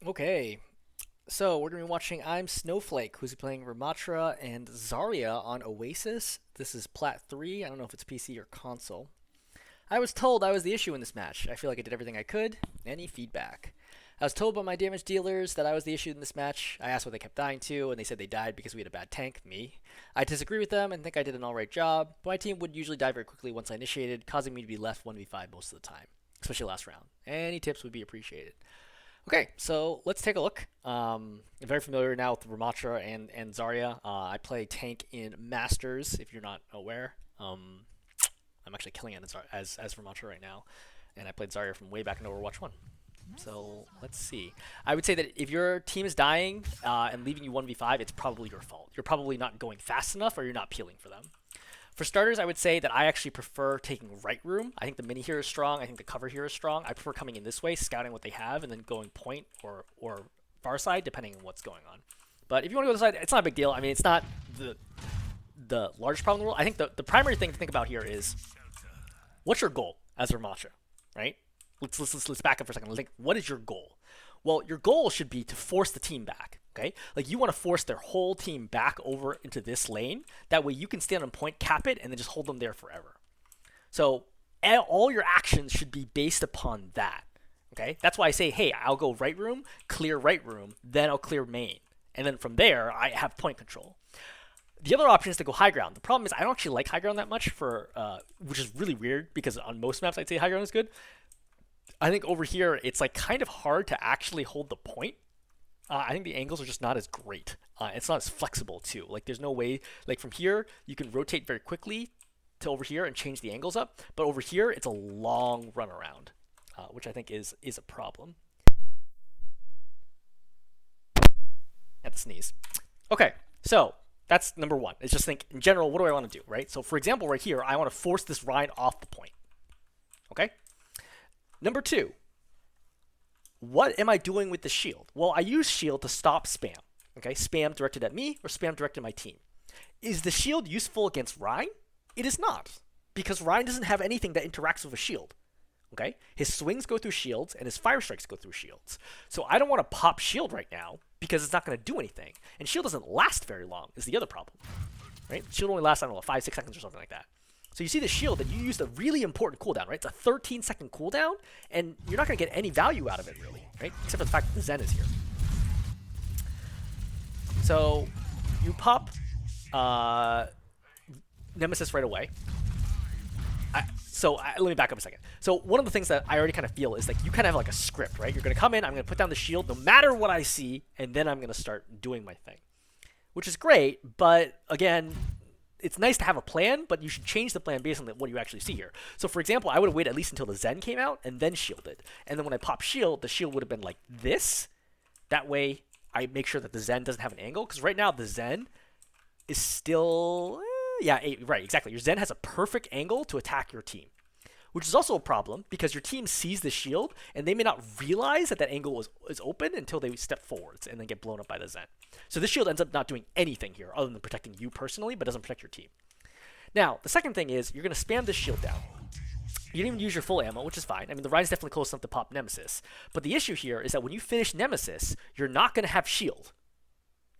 Okay, so we're gonna be watching ImSnowflake, who's playing Rammatra and Zarya on Oasis. This is Plat 3. I don't know if it's PC or console. I was told I was the issue in this match. I feel like I did everything I could. Any feedback? I was told by my damage dealers that I was the issue in this match. I asked what they kept dying to, and they said they died because we had a bad tank, me. I disagree with them and think I did an alright job, but my team would usually die very quickly once I initiated, causing me to be left 1v5 most of the time, especially last round. Any tips would be appreciated. Okay, so let's take a look. I'm very familiar now with Rammatra and Zarya. I play tank in Masters, if you're not aware. I'm actually killing it as Rammatra right now, and I played Zarya from way back in Overwatch 1. So let's see. I would say that if your team is dying and leaving you 1v5, it's probably your fault. You're probably not going fast enough, or you're not peeling for them. For starters, I would say that I actually prefer taking right room. I think the mini here is strong. I think the cover here is strong. I prefer coming in this way, scouting what they have, and then going point or far side, depending on what's going on. But if you want to go this side, it's not a big deal. I mean, it's not the largest problem in the world. I think the primary thing to think about here is, what's your goal as Rammatra, right? Let's back up for a second. Like, what is your goal? Well, your goal should be to force the team back. Okay, like you want to force their whole team back over into this lane. That way you can stand on point, cap it, and then just hold them there forever. So all your actions should be based upon that. Okay, that's why I say, hey, I'll go right room, clear right room, then I'll clear main, and then from there I have point control. The other option is to go high ground. The problem is I don't actually like high ground that much which is really weird because on most maps I'd say high ground is good. I think over here it's like kind of hard to actually hold the point. I think the angles are just not as great. It's not as flexible too. Like there's no way, like from here, you can rotate very quickly to over here and change the angles up. But over here, it's a long run around, which I think is a problem. Had to sneeze. Okay, so that's number one. It's just think in general, what do I want to do, right? So for example, right here, I want to force this Rhine off the point. Okay. Number two. What am I doing with the shield? Well, I use shield to stop spam. Okay, spam directed at me or spam directed at my team. Is the shield useful against Rhine? It is not, because Rhine doesn't have anything that interacts with a shield. Okay, his swings go through shields and his fire strikes go through shields. So I don't want to pop shield right now because it's not going to do anything. And shield doesn't last very long is the other problem. Right? Shield only lasts, I don't know, 5-6 seconds or something like that. So you see the shield, and you used a really important cooldown, right? It's a 13-second cooldown, and you're not going to get any value out of it, really, right? Except for the fact that the Zen is here. So you pop Nemesis right away. Let me back up a second. So one of the things that I already kind of feel is like you kind of have like a script, right? You're going to come in, I'm going to put down the shield no matter what I see, and then I'm going to start doing my thing. Which is great, but again, it's nice to have a plan, but you should change the plan based on what you actually see here. So for example, I would have waited at least until the Zen came out and then shielded. And then when I pop shield, the shield would have been like this. That way I make sure that the Zen doesn't have an angle, because right now the Zen is still, right, exactly. Your Zen has a perfect angle to attack your team, which is also a problem because your team sees the shield and they may not realize that angle is open until they step forwards and then get blown up by the Zen. So this shield ends up not doing anything here other than protecting you personally, but doesn't protect your team. Now, the second thing is you're going to spam this shield down. You didn't even use your full ammo, which is fine. I mean, the Rhine's definitely close enough to pop Nemesis. But the issue here is that when you finish Nemesis, you're not going to have shield.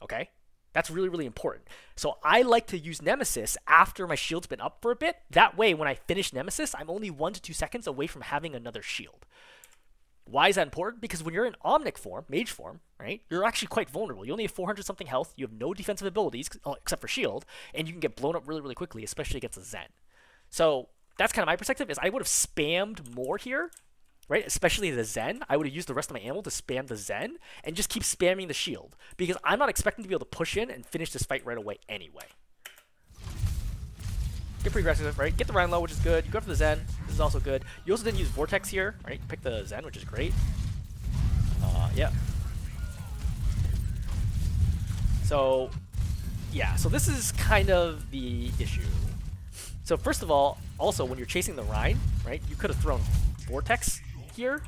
Okay? That's really, really important. So I like to use Nemesis after my shield's been up for a bit. That way, when I finish Nemesis, I'm only 1 to 2 seconds away from having another shield. Why is that important? Because when you're in Omnic form, Mage form, right, you're actually quite vulnerable. You only have 400-something health, you have no defensive abilities, except for shield, and you can get blown up really, really quickly, especially against a Zen. So that's kind of my perspective, is I would have spammed more here, right, especially the Zen. I would have used the rest of my ammo to spam the Zen, and just keep spamming the shield, because I'm not expecting to be able to push in and finish this fight right away anyway. Get pretty aggressive, right? Get the Rhine low, which is good. You go after the Zen. This is also good. You also didn't use Vortex here, right? You pick the Zen, which is great. Yeah. So, yeah. So this is kind of the issue. So first of all, also when you're chasing the Rhine, right? You could have thrown Vortex here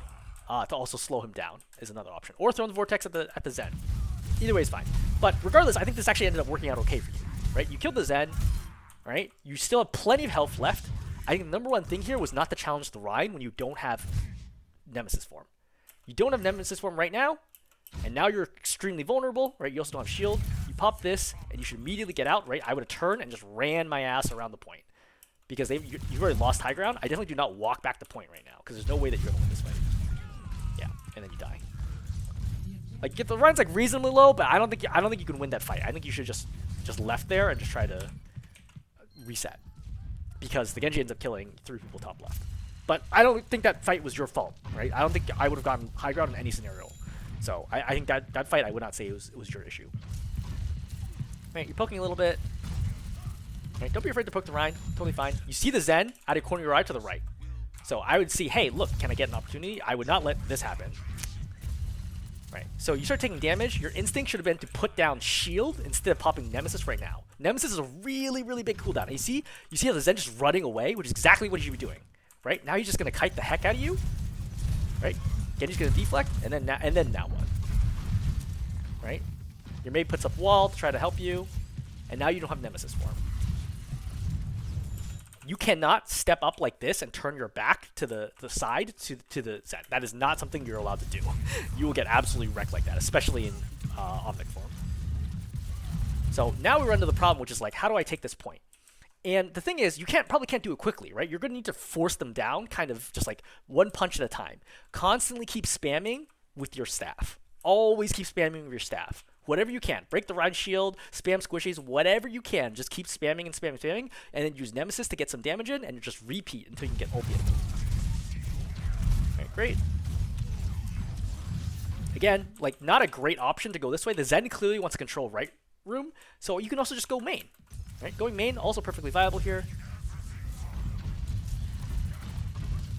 to also slow him down is another option, or thrown the Vortex at the Zen. Either way is fine. But regardless, I think this actually ended up working out okay for you, right? You killed the Zen. Right? You still have plenty of health left. I think the number one thing here was not to challenge the Rhine when you don't have Nemesis form. You don't have Nemesis form right now. And now you're extremely vulnerable, right? You also don't have shield. You pop this, and you should immediately get out, right? I would have turned and just ran my ass around the point. Because you've already lost high ground. I definitely do not walk back the point right now, because there's no way that you're going to win this fight. Yeah, and then you die. Like, get the Ryan's like reasonably low, but I don't think you can win that fight. I think you should just left there and just try to reset. Because the Genji ends up killing 3 people top left. But I don't think that fight was your fault, right? I don't think I would have gotten high ground in any scenario. So I think that fight, I would not say it was your issue. Right, you're poking a little bit. Right, don't be afraid to poke the Rhine. Totally fine. You see the Zen out of corner of your eye to the right. So I would see, hey, look, can I get an opportunity? I would not let this happen. Right, so you start taking damage. Your instinct should have been to put down shield instead of popping Nemesis right now. Nemesis is a really, really big cooldown. And you see how the Zen just running away, which is exactly what he should be doing. Right, now he's just gonna kite the heck out of you. Right, Genji's gonna deflect, and then now what? Right, your mate puts up wall to try to help you, and now you don't have Nemesis for him. You cannot step up like this and turn your back to the side to the Zen. That is not something you're allowed to do. You will get absolutely wrecked like that, especially in Omnic form. So now we run into the problem, which is like, how do I take this point? And the thing is, you probably can't do it quickly, right? You're going to need to force them down, kind of just like one punch at a time. Constantly keep spamming with your staff. Always keep spamming with your staff. Whatever you can. Break the Rhine shield, spam squishies, whatever you can. Just keep spamming and spamming, and then use Nemesis to get some damage in, and just repeat until you can get ulti. Alright, great. Again, like, not a great option to go this way. The Zen clearly wants to control right room, so you can also just go main. Right, going main, also perfectly viable here.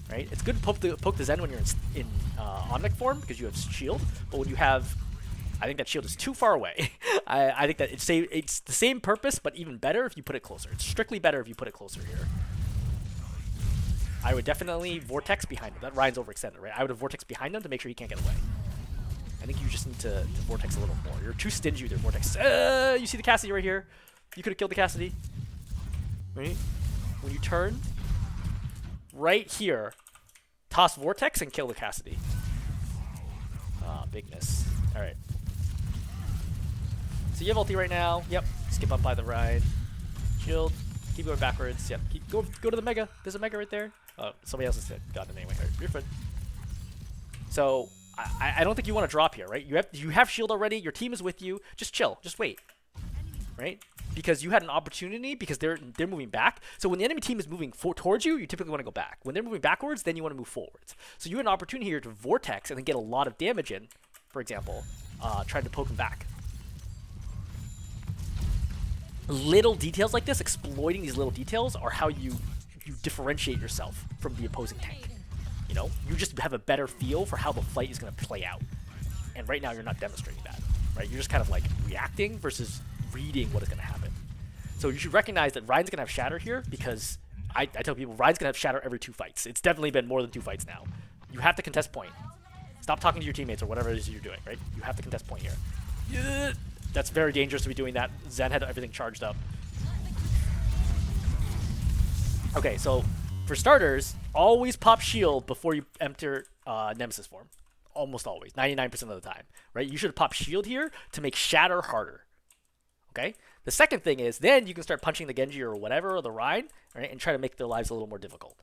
Right, it's good to poke the Zen when you're in Omnic form, because you have shield, but when you have... I think that shield is too far away. I think that it's the same purpose, but even better if you put it closer. It's strictly better if you put it closer here. I would definitely Vortex behind him. That Ryan's overextended, right? I would have Vortex behind him to make sure he can't get away. I think you just need to Vortex a little more. You're too stingy with your Vortex. You see the Cassidy right here? You could have killed the Cassidy. Right? When you turn, right here, toss Vortex and kill the Cassidy. Ah, bigness. Alright. So you have ulti right now. Yep. Skip up by the ride. Shield. Keep going backwards. Yep. Go to the Mega. There's a Mega right there. Oh, somebody else has gotten it anyway. Right, you're fine. So I don't think you want to drop here, right? You have shield already. Your team is with you. Just chill. Just wait. Right? Because you had an opportunity because they're moving back. So when the enemy team is moving towards you, you typically want to go back. When they're moving backwards, then you want to move forwards. So you had an opportunity here to Vortex and then get a lot of damage in, for example, trying to poke them back. Little details like this, exploiting these little details, are how you differentiate yourself from the opposing tank. You know, you just have a better feel for how the fight is going to play out. And right now, you're not demonstrating that, right? You're just kind of like reacting versus reading what is going to happen. So you should recognize that Ryan's going to have Shatter here, because I tell people Ryan's going to have Shatter every 2 fights. It's definitely been more than 2 fights now. You have to contest point. Stop talking to your teammates or whatever it is you're doing, right? You have to contest point here. Yeah. That's very dangerous to be doing that. Zen had everything charged up. Okay, so for starters, always pop shield before you enter Nemesis form. Almost always, 99% of the time, right? You should pop shield here to make Shatter harder. Okay? The second thing is, then you can start punching the Genji or whatever, or the Rhine, right, and try to make their lives a little more difficult.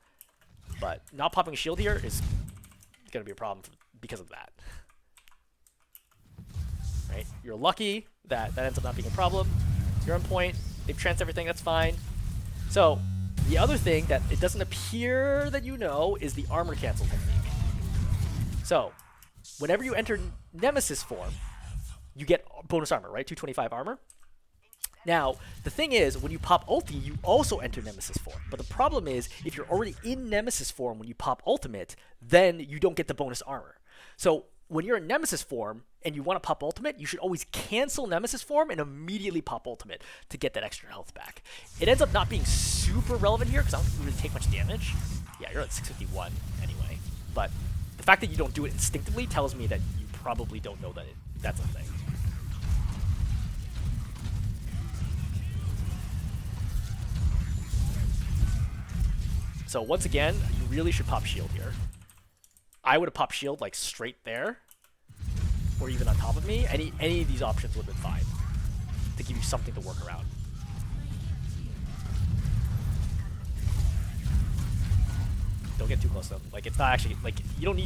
But not popping a shield here is going to be a problem because of that. Right? You're lucky that ends up not being a problem. You're on point. They've tranced everything. That's fine. So the other thing that it doesn't appear that you know is the armor cancel technique. So whenever you enter Nemesis form, you get bonus armor, right? 225 armor. Now, the thing is, when you pop ulti, you also enter Nemesis form. But the problem is, if you're already in Nemesis form when you pop ultimate, then you don't get the bonus armor. So when you're in Nemesis form and you want to pop ultimate, you should always cancel Nemesis form and immediately pop ultimate to get that extra health back. It ends up not being super relevant here because I don't really take much damage. Yeah, you're at 651 anyway. But the fact that you don't do it instinctively tells me that you probably don't know that that's a thing. So once again, you really should pop shield here. I would have popped shield like straight there. or even on top of me, any of these options would have been fine to give you something to work around. Don't get too close to them. Like, it's not actually, like, you don't,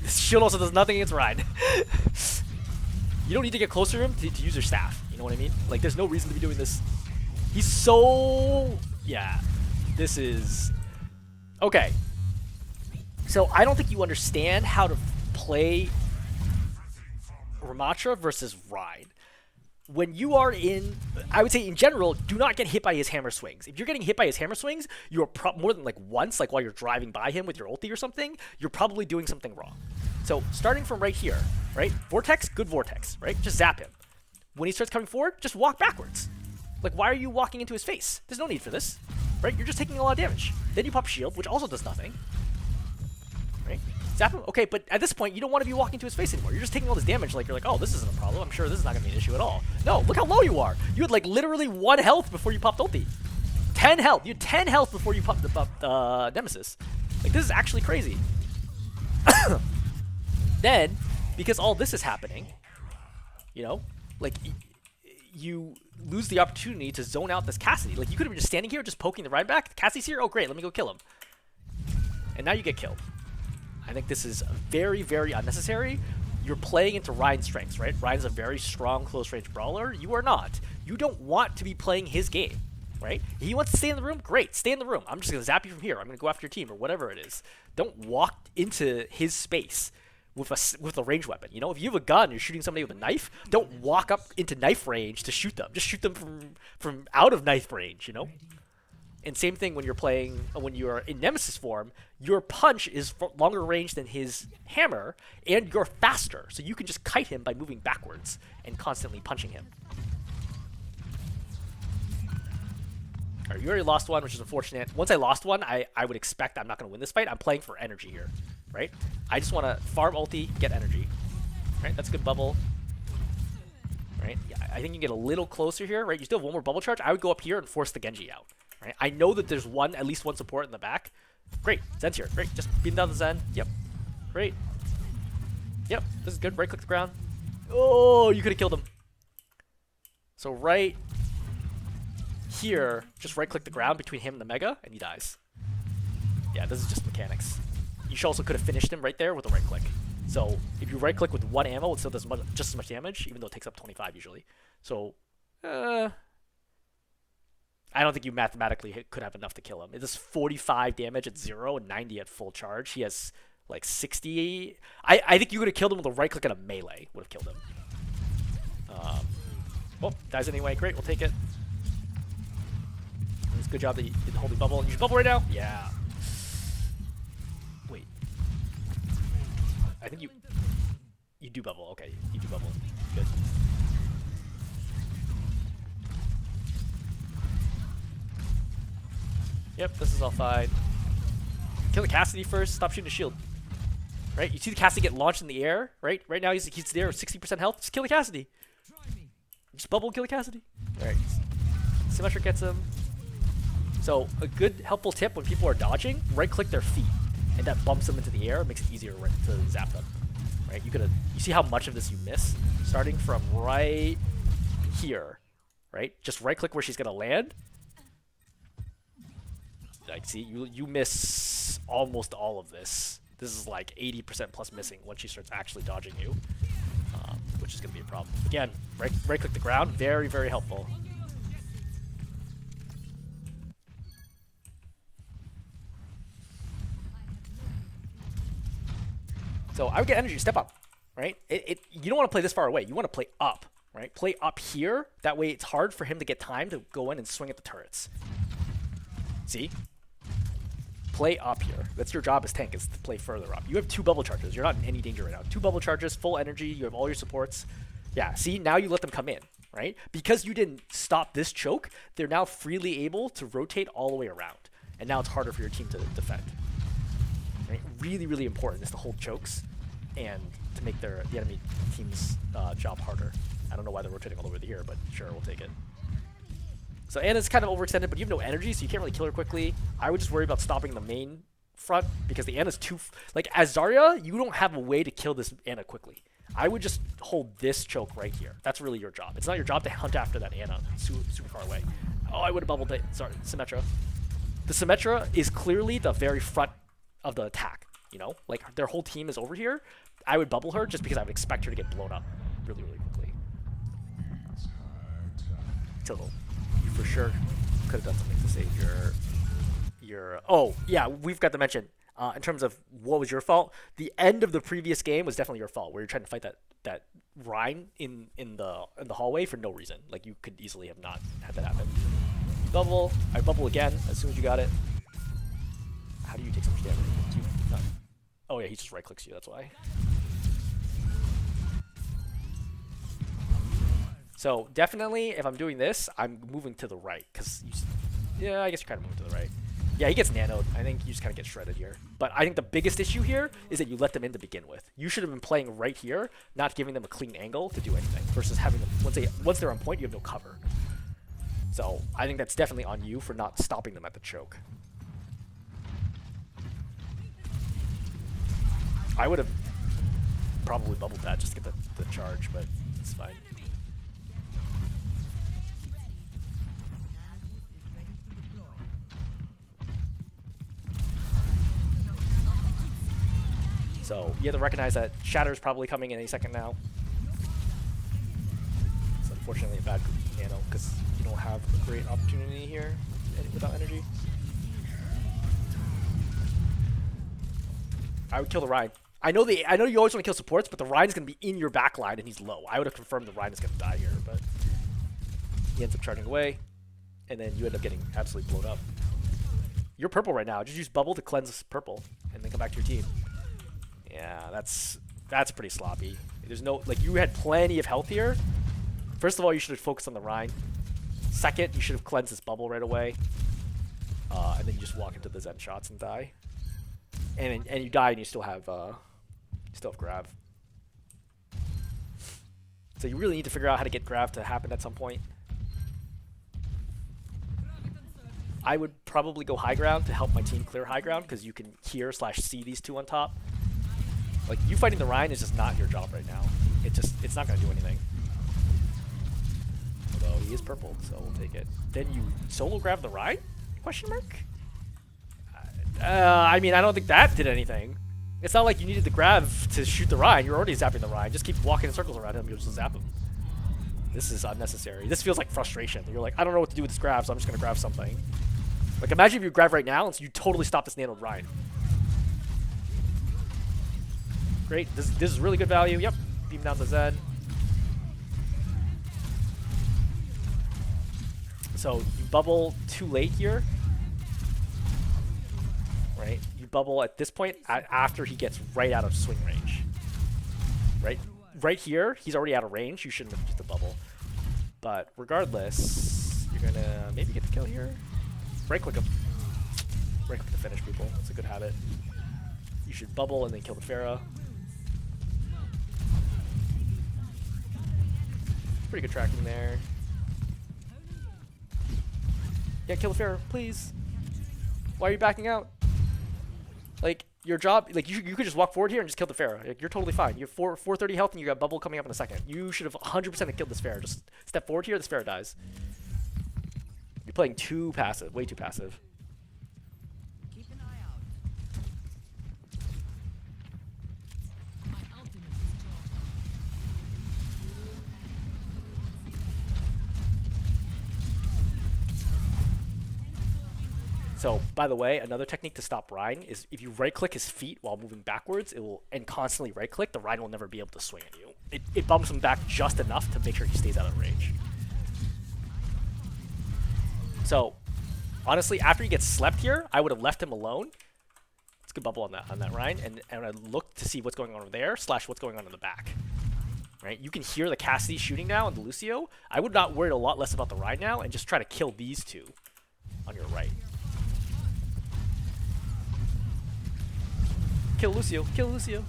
this shield also does nothing against Ryan. You don't need to get closer to him to use your staff. You know what I mean? Like, there's no reason to be doing this. He's so, yeah, this is, okay. So I don't think you understand how to play Rammatra versus Ryan. When you are in, I would say in general, do not get hit by his hammer swings. If you're getting hit by his hammer swings, you're more than like once, like while you're driving by him with your ulti or something, you're probably doing something wrong. So starting from right here, right? Vortex, good vortex, right? Just zap him. When he starts coming forward, just walk backwards. Like, why are you walking into his face? There's no need for this, right? You're just taking a lot of damage. Then you pop shield, which also does nothing, right? Zap him. Okay, but at this point, you don't want to be walking to his face anymore. You're just taking all this damage. Like, you're like, oh, this isn't a problem. I'm sure this is not going to be an issue at all. No, look how low you are. You had, like, literally 1 health before you popped ulti. 10 health. You had 10 health before you popped the Nemesis. Like, this is actually crazy. Then, because all this is happening, you know, like, you lose the opportunity to zone out this Cassidy. Like, you could have been just standing here, just poking the ride back. Cassidy's here. Oh, great. Let me go kill him. And now you get killed. I think this is very, very unnecessary. You're playing into Ryan's strengths, right? Ryan's a very strong close-range brawler. You are not. You don't want to be playing his game, right? He wants to stay in the room. Great, stay in the room. I'm just going to zap you from here. I'm going to go after your team or whatever it is. Don't walk into his space with a ranged weapon. You know, if you have a gun and you're shooting somebody with a knife, don't walk up into knife range to shoot them. Just shoot them from out of knife range, you know? And same thing when you're playing, when you're in Nemesis form, your punch is longer range than his hammer, and you're faster. So you can just kite him by moving backwards and constantly punching him. All right, you already lost one, which is unfortunate. Once I lost one, I would expect I'm not going to win this fight. I'm playing for energy here, right? I just want to farm ulti, get energy. Right, that's a good bubble. Right, yeah, I think you can get a little closer here, right? You still have one more bubble charge. I would go up here and force the Genji out. Right? I know that there's at least one support in the back. Great, Zen's here. Great, just beam down the Zen. Yep, great. Yep, this is good. Right click the ground. Oh, you could have killed him. So right here, just right click the ground between him and the Mega, and he dies. Yeah, this is just mechanics. You also could have finished him right there with a right click. So if you right click with 1 ammo, it still does just as much damage, even though it takes up 25 usually. So, I don't think you mathematically could have enough to kill him. It does 45 damage at 0 and 90 at full charge. He has like 60. I think you could have killed him with a right click and a melee. Would have killed him. Well, dies anyway. Great, we'll take it. It's a good job that you did the holy bubble. You should bubble right now? Yeah. Wait. I think you do bubble. Okay, you do bubble. Good. Yep, this is all fine. Kill the Cassidy first. Stop shooting the shield. Right? You see the Cassidy get launched in the air, right? Right now he's there with 60% health. Just kill the Cassidy. Just bubble and kill the Cassidy. Alright. Symmetric gets him. So, a good helpful tip when people are dodging, right-click their feet. And that bumps them into the air, makes it easier to zap them. Right? You see how much of this you miss? Starting from right here. Right? Just right-click where she's going to land. Like, see, you miss almost all of this. This is like 80% plus missing once she starts actually dodging you, which is going to be a problem. Again, right-click the ground, very, very helpful. So I would get energy, step up, right? You don't want to play this far away. You want to play up, right? Play up here. That way it's hard for him to get time to go in and swing at the turrets. See? Play up here. That's your job as tank, is to play further up. You have 2 bubble charges. You're not in any danger right now. 2 bubble charges, full energy. You have all your supports. Yeah, see? Now you let them come in, right? Because you didn't stop this choke, they're now freely able to rotate all the way around. And now it's harder for your team to defend. Right? Really, really important is to hold chokes and to make the enemy team's job harder. I don't know why they're rotating all over here, but sure, we'll take it. So Ana's kind of overextended, but you have no energy, so you can't really kill her quickly. I would just worry about stopping the main front, because the Ana's too... Like, as Zarya, you don't have a way to kill this Ana quickly. I would just hold this choke right here. That's really your job. It's not your job to hunt after that Ana super far away. Oh, I would have bubbled it. Sorry, Symmetra. The Symmetra is clearly the very front of the attack, you know? Like, their whole team is over here. I would bubble her just because I would expect her to get blown up really, really quickly. So, you for sure could have done something to save your... Oh, yeah, we've got to mention, in terms of what was your fault, the end of the previous game was definitely your fault, where you're trying to fight that Rhine in the hallway for no reason. Like, you could easily have not had that happen. Bubble. I bubble again as soon as you got it. How do you take so much damage? Do you not... Oh yeah, he just right clicks you, that's why. So definitely, if I'm doing this, I'm moving to the right, because yeah, I guess you're kind of moving to the right. Yeah, he gets nanoed. I think you just kind of get shredded here. But I think the biggest issue here is that you let them in to begin with. You should have been playing right here, not giving them a clean angle to do anything, versus having them once they're on point, you have no cover. So I think that's definitely on you for not stopping them at the choke. I would have probably bubbled that just to get the charge, but it's fine. So you have to recognize that Shatter's probably coming in any second now. It's unfortunately a bad nano because you don't have a great opportunity here without energy. I would kill the Rhine. I know you always want to kill supports, but the Rhine's going to be in your backline and he's low. I would have confirmed the Rhine is going to die here, but he ends up charging away, and then you end up getting absolutely blown up. You're purple right now. Just use bubble to cleanse purple, and then come back to your team. Yeah, that's pretty sloppy. There's no, like, you had plenty of health here. First of all, you should have focused on the Rhine. Second, you should have cleansed this bubble right away. And then you just walk into the Zen shots and die. And you die and you still have grab. So you really need to figure out how to get grab to happen at some point. I would probably go high ground to help my team clear high ground because you can hear/see these two on top. Like, you fighting the Rhine is just not your job right now. It's not going to do anything. Although he is purple, so we'll take it. Then you solo grab the Rhine? Question mark? I mean, I don't think that did anything. It's not like you needed the grab to shoot the Rhine. You're already zapping the Rhine. Just keep walking in circles around him. You'll just zap him. This is unnecessary. This feels like frustration. You're like, I don't know what to do with this grab, so I'm just going to grab something. Like, imagine if you grab right now and so you totally stop this nanoed Rhine. Great. This is really good value. Yep. Beam down the Zen. So you bubble too late here. Right? You bubble at this point after he gets right out of swing range. Right? Right here, he's already out of range. You shouldn't have used the bubble. But regardless, you're going to maybe get the kill here. Right click him. Right click to finish people. That's a good habit. You should bubble and then kill the Pharah. Pretty good tracking there. Yeah, kill the Pharah, please. Why are you backing out? Like, your job, like, you could just walk forward here and just kill the Pharah. Like, you're totally fine. You have 430 health and you got bubble coming up in a second. You should have 100% killed this Pharah. Just step forward here, this Pharah dies. You're playing too passive, way too passive. Keep an eye out. My ultimate is So, by the way, another technique to stop Rhine is if you right-click his feet while moving backwards, and constantly right-click, the Rhine will never be able to swing at you. It bumps him back just enough to make sure he stays out of range. So, honestly, after he gets slept here, I would have left him alone. It's a good bubble on that Rhine, and I look to see what's going on over there / what's going on in the back. Right? You can hear the Cassidy shooting now and the Lucio. I would not worry a lot less about the Rhine now and just try to kill these two on your right. Kill Lucio. Kill Lucio.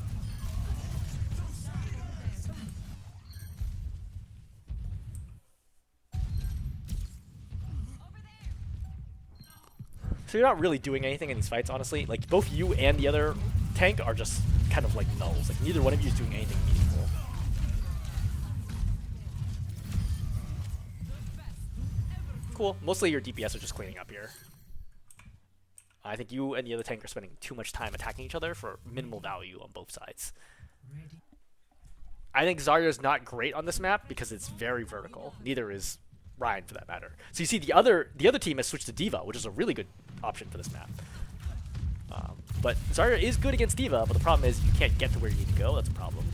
So you're not really doing anything in these fights, honestly. Like, both you and the other tank are just kind of like nulls. Like, neither one of you is doing anything meaningful. Cool. Mostly your DPS are just cleaning up here. I think you and the other tank are spending too much time attacking each other for minimal value on both sides. I think Zarya is not great on this map because it's very vertical. Neither is Ryan, for that matter. So you see the other team has switched to D.Va, which is a really good option for this map. But Zarya is good against D.Va, but the problem is you can't get to where you need to go. That's a problem.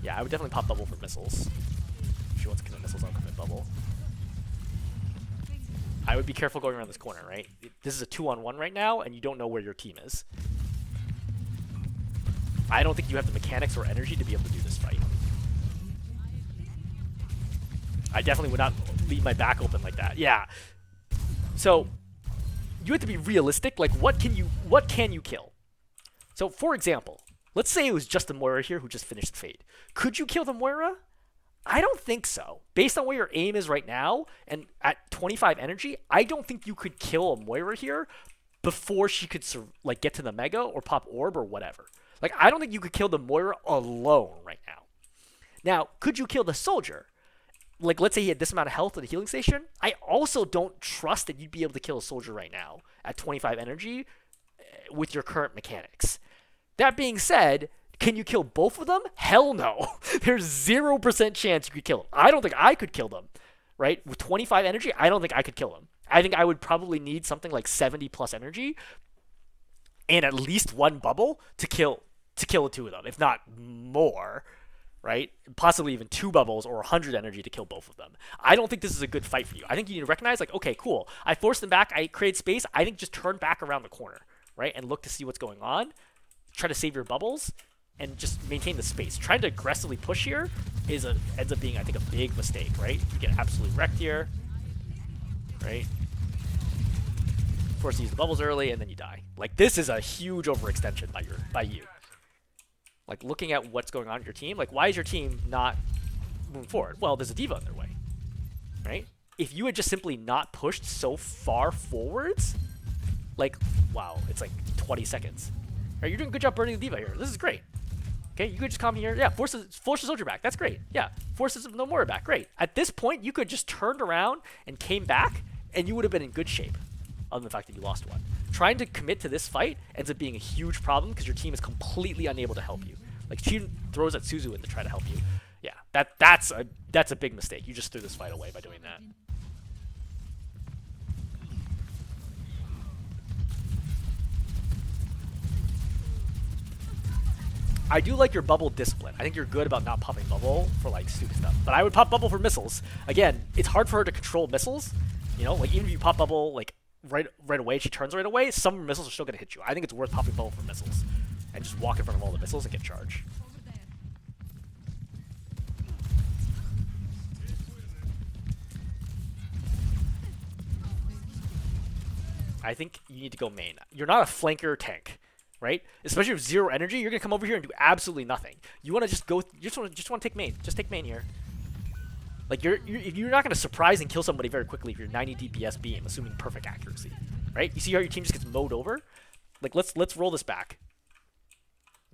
Yeah, I would definitely pop bubble for missiles. If she wants to commit missiles, I'll commit bubble. I would be careful going around this corner, right? This is a 2-on-1 right now, and you don't know where your team is. I don't think you have the mechanics or energy to be able to do this fight. I definitely would not leave my back open like that. Yeah. So you have to be realistic. Like, what can you kill? So, for example, let's say it was just the Moira here who just finished Fate. Could you kill the Moira? I don't think so. Based on where your aim is right now, and at 25 energy, I don't think you could kill a Moira here before she could like get to the Mega or pop Orb or whatever. Like, I don't think you could kill the Moira alone right now. Now, could you kill the Soldier? Like, let's say he had this amount of health at a healing station. I also don't trust that you'd be able to kill a Soldier right now at 25 energy with your current mechanics. That being said, can you kill both of them? Hell no. There's 0% chance you could kill them. I don't think I could kill them, right? With 25 energy, I don't think I could kill them. I think I would probably need something like 70 plus energy and at least one bubble to kill the two of them, if not more, right? Possibly even 2 bubbles or 100 energy to kill both of them. I don't think this is a good fight for you. I think you need to recognize, like, okay, cool. I forced them back. I created space. I think just turn back around the corner, right? And look to see what's going on. Try to save your bubbles and just maintain the space. Trying to aggressively push here ends up being, I think, a big mistake, right? You get absolutely wrecked here, right? Force to use the bubbles early, and then you die. Like, this is a huge overextension by you. Like, looking at what's going on in your team, like, why is your team not moving forward? Well, there's a D.Va in their way, right? If you had just simply not pushed so far forwards, like, wow, it's like 20 seconds. Right, you're doing a good job burning the D.Va here. This is great. Okay, you could just come here. Yeah, force the Soldier back. That's great. Yeah, forces no more back. Great. At this point, you could just turned around and came back, and you would have been in good shape, other than the fact that you lost one. Trying to commit to this fight ends up being a huge problem because your team is completely unable to help you. Like, she throws at Suzu in to try to help you. Yeah, that's a big mistake. You just threw this fight away by doing that. I do like your bubble discipline. I think you're good about not popping bubble for, like, stupid stuff. But I would pop bubble for missiles. Again, it's hard for her to control missiles. You know, like, even if you pop bubble, like, right away, she turns right away, some missiles are still going to hit you. I think it's worth popping bubble for missiles. And just walk in front of all the missiles and get charged. I think you need to go main. You're not a flanker tank, right? Especially with 0 energy, you're gonna come over here and do absolutely nothing. You want to just go. You just want to take main. Just take main here. Like, you're not gonna surprise and kill somebody very quickly if you're 90 DPS beam, assuming perfect accuracy, right? You see how your team just gets mowed over? Like, let's roll this back.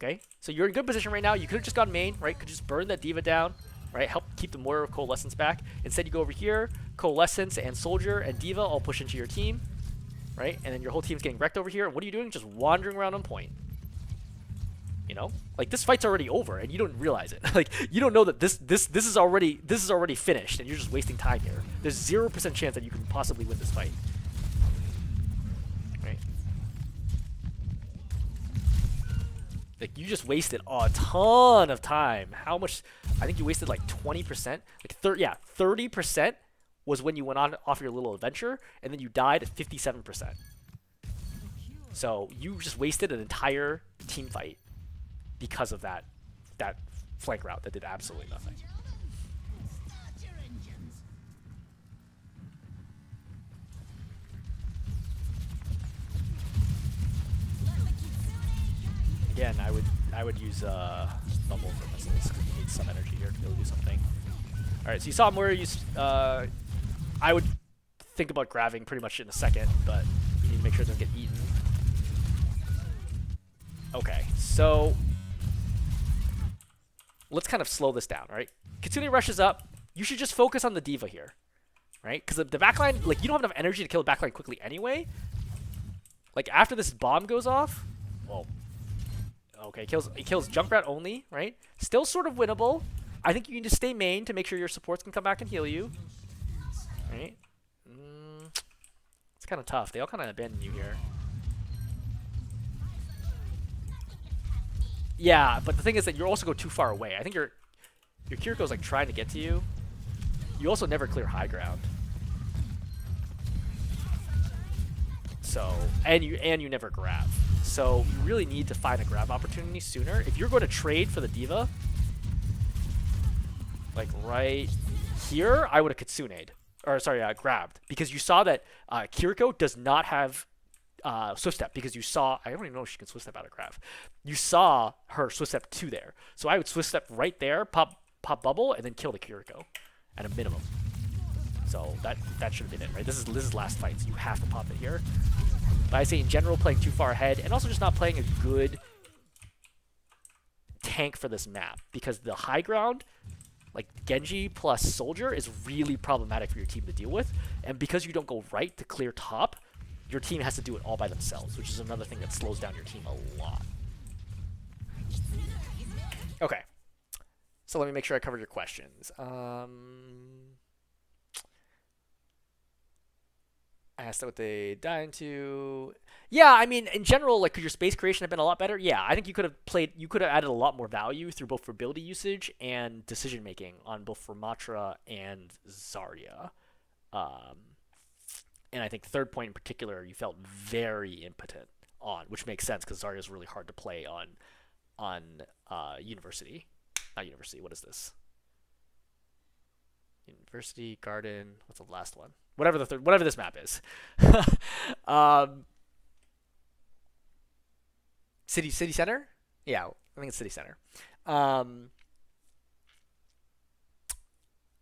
Okay, so you're in good position right now. You could have just gone main, right? Could just burn that D.Va down, right? Help keep the Moira Coalescence back. Instead, you go over here, Coalescence and Soldier and D.Va all push into your team, right? And then your whole team's getting wrecked over here. And what are you doing? Just wandering around on point. You know, like, this fight's already over, and you don't realize it. Like, you don't know that this is already finished, and you're just wasting time here. There's 0% chance that you can possibly win this fight. Right? Like, you just wasted a ton of time. How much? I think you wasted like 20%. Like, 30% was when you went off your little adventure, and then you died at 57%. So you just wasted an entire team fight because of that flank route that did absolutely nothing. Again, I would use bubble for missiles because you need some energy here to be able to do something. All right, so you saw Moira use. I would think about grabbing pretty much in a second, but you need to make sure it doesn't get eaten. Okay, so let's kind of slow this down, right? Kitsune rushes up. You should just focus on the D.Va here, right? Because the backline, like, you don't have enough energy to kill the backline quickly anyway. Like, after this bomb goes off, well, okay, it kills Junkrat only, right? Still sort of winnable. I think you need to stay main to make sure your supports can come back and heal you, right? It's kind of tough. They all kind of abandon you here. Yeah, but the thing is that you also go too far away. I think your Kiriko's like trying to get to you. You also never clear high ground. So, and you never grab. So you really need to find a grab opportunity sooner. If you're going to trade for the Diva, like right here, I would have Kitsune'd. Or sorry, grabbed. Because you saw that Kiriko does not have Swift Step, because you saw, I don't even know if she can Swift Step out of grab. You saw her Swift Step 2 there. So I would Swift Step right there, pop bubble, and then kill the Kiriko at a minimum. So that should have been it, right? This is last fight, so you have to pop it here. But I say in general, playing too far ahead, and also just not playing a good tank for this map, because the high ground, like Genji plus Soldier, is really problematic for your team to deal with. And because you don't go right to clear top, your team has to do it all by themselves, which is another thing that slows down your team a lot. Okay. So let me make sure I covered your questions. I asked what they dive into. Yeah, I mean, in general, like, could your space creation have been a lot better? Yeah, I think you could have added a lot more value through both ability usage and decision making on both Rammatra and Zarya. And I think third point in particular, you felt very impotent on, which makes sense because Zarya is really hard to play on University. Not University. What is this? University, Garden. What's the last one? Whatever this map is. City Center? Yeah, I think it's City Center.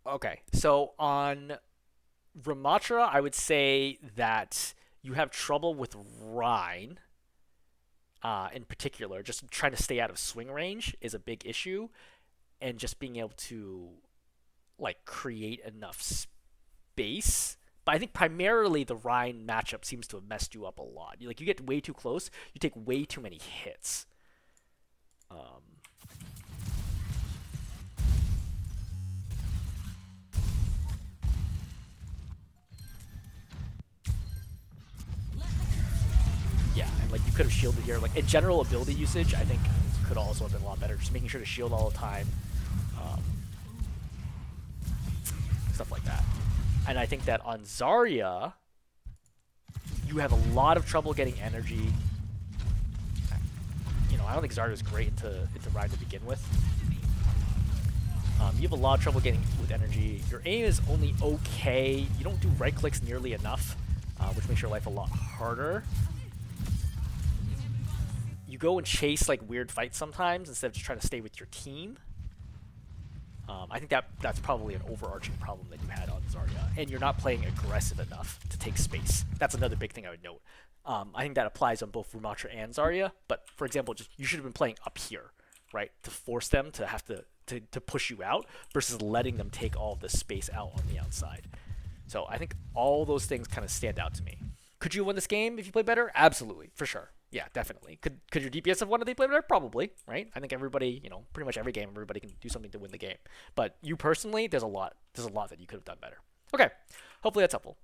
Okay, so on Rammatra, I would say that you have trouble with Rhine, in particular. Just trying to stay out of swing range is a big issue, and just being able to like create enough space. But I think primarily the Rhine matchup seems to have messed you up a lot. You get way too close, you take way too many hits. Yeah, and like you could have shielded here. Like in general ability usage, I think could also have been a lot better. Just making sure to shield all the time. Stuff like that. And I think that on Zarya, you have a lot of trouble getting energy. I don't think Zarya's great into Rhine to begin with. You have a lot of trouble getting with energy. Your aim is only okay. You don't do right clicks nearly enough, which makes your life a lot harder. You go and chase like weird fights sometimes instead of just trying to stay with your team. I think that's probably an overarching problem that you had on Zarya, and you're not playing aggressive enough to take space. That's another big thing I would note. I think that applies on both Rammatra and Zarya, but for example, just you should have been playing up here, right, to force them to have to push you out versus letting them take all of the space out on the outside. So I think all those things kind of stand out to me. Could you win this game if you play better? Absolutely, for sure. Yeah, definitely. Could your DPS have won if they played better? Probably, right? I think everybody, pretty much every game, everybody can do something to win the game. But you personally, there's a lot that you could have done better. Okay, hopefully that's helpful.